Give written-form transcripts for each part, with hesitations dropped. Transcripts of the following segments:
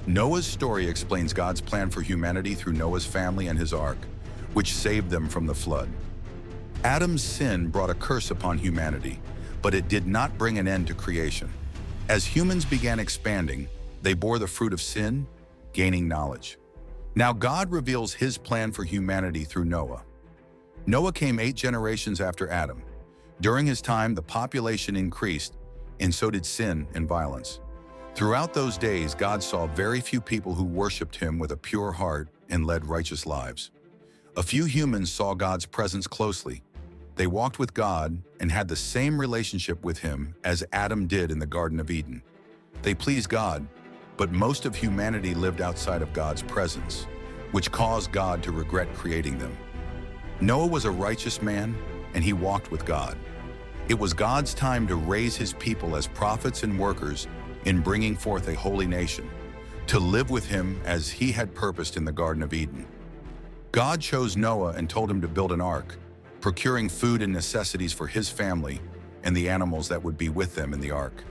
Noah's story explains God's plan for humanity through Noah's family and his ark, which saved them from the flood. Adam's sin brought a curse upon humanity, but it did not bring an end to creation. As humans began expanding, they bore the fruit of sin, gaining knowledge. Now God reveals his plan for humanity through Noah. Noah came 8 generations after Adam. During his time, the population increased, and so did sin and violence. Throughout those days, God saw very few people who worshiped him with a pure heart and led righteous lives. A few humans saw God's presence closely. They walked with God and had the same relationship with him as Adam did in the Garden of Eden. They pleased God, but most of humanity lived outside of God's presence, which caused God to regret creating them. Noah was a righteous man, and he walked with God. It was God's time to raise his people as prophets and workers in bringing forth a holy nation, to live with him as he had purposed in the Garden of Eden. God chose Noah and told him to build an ark, procuring food and necessities for his family and the animals that would be with them in the ark.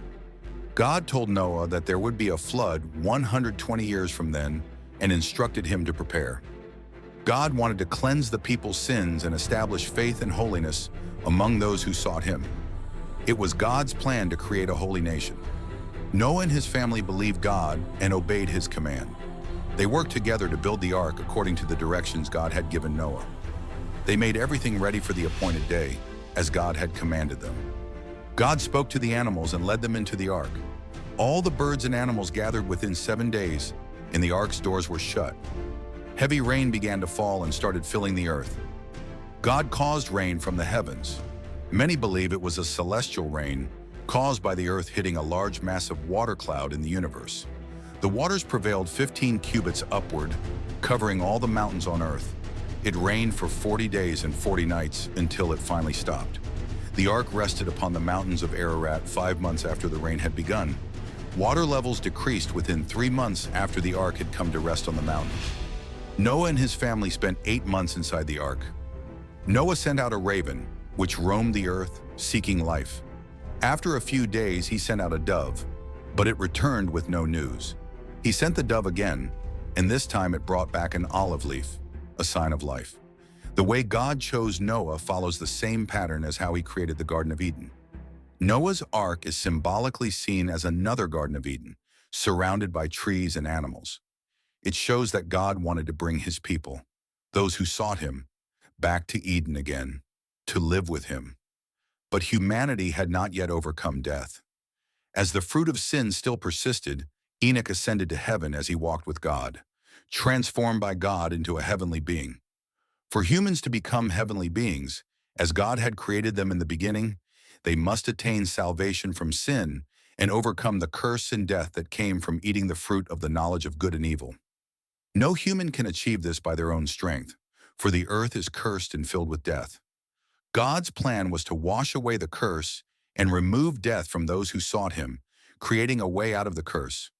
God told Noah that there would be a flood 120 years from then and instructed him to prepare. God wanted to cleanse the people's sins and establish faith and holiness among those who sought him. It was God's plan to create a holy nation. Noah and his family believed God and obeyed his command. They worked together to build the ark according to the directions God had given Noah. They made everything ready for the appointed day, as God had commanded them. God spoke to the animals and led them into the ark. All the birds and animals gathered within 7 days, and the ark's doors were shut. Heavy rain began to fall and started filling the earth. God caused rain from the heavens. Many believe it was a celestial rain caused by the earth hitting a large massive water cloud in the universe. The waters prevailed 15 cubits upward, covering all the mountains on earth. It rained for 40 days and 40 nights until it finally stopped. The ark rested upon the mountains of Ararat 5 months after the rain had begun. Water levels decreased within 3 months after the ark had come to rest on the mountain. Noah and his family spent 8 months inside the ark. Noah sent out a raven, which roamed the earth, seeking life. After a few days, he sent out a dove, but it returned with no news. He sent the dove again, and this time it brought back an olive leaf, a sign of life. The way God chose Noah follows the same pattern as how he created the Garden of Eden. Noah's ark is symbolically seen as another Garden of Eden, surrounded by trees and animals. It shows that God wanted to bring his people, those who sought him, back to Eden again, to live with him. But humanity had not yet overcome death. As the fruit of sin still persisted, Enoch ascended to heaven as he walked with God, transformed by God into a heavenly being. For humans to become heavenly beings, as God had created them in the beginning, they must attain salvation from sin and overcome the curse and death that came from eating the fruit of the knowledge of good and evil. No human can achieve this by their own strength, for the earth is cursed and filled with death. God's plan was to wash away the curse and remove death from those who sought him, creating a way out of the curse.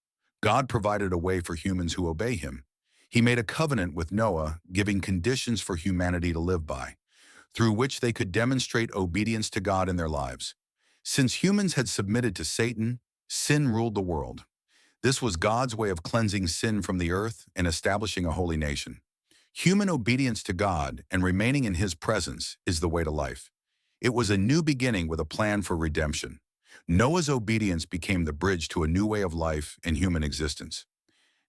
God provided a way for humans who obey him. He made a covenant with Noah, giving conditions for humanity to live by, through which they could demonstrate obedience to God in their lives. Since humans had submitted to Satan, sin ruled the world. This was God's way of cleansing sin from the earth and establishing a holy nation. Human obedience to God and remaining in his presence is the way to life. It was a new beginning with a plan for redemption. Noah's obedience became the bridge to a new way of life and human existence.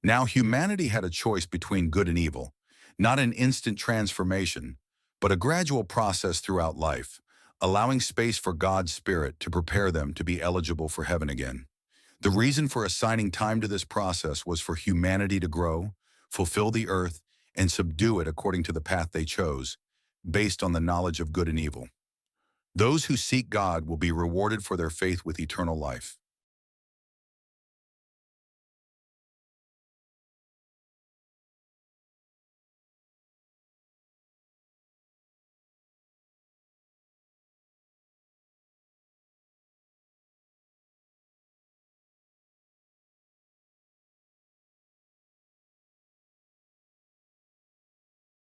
Now humanity had a choice between good and evil, not an instant transformation, but a gradual process throughout life, allowing space for God's Spirit to prepare them to be eligible for heaven again. The reason for assigning time to this process was for humanity to grow, fulfill the earth, and subdue it according to the path they chose, based on the knowledge of good and evil. Those who seek God will be rewarded for their faith with eternal life.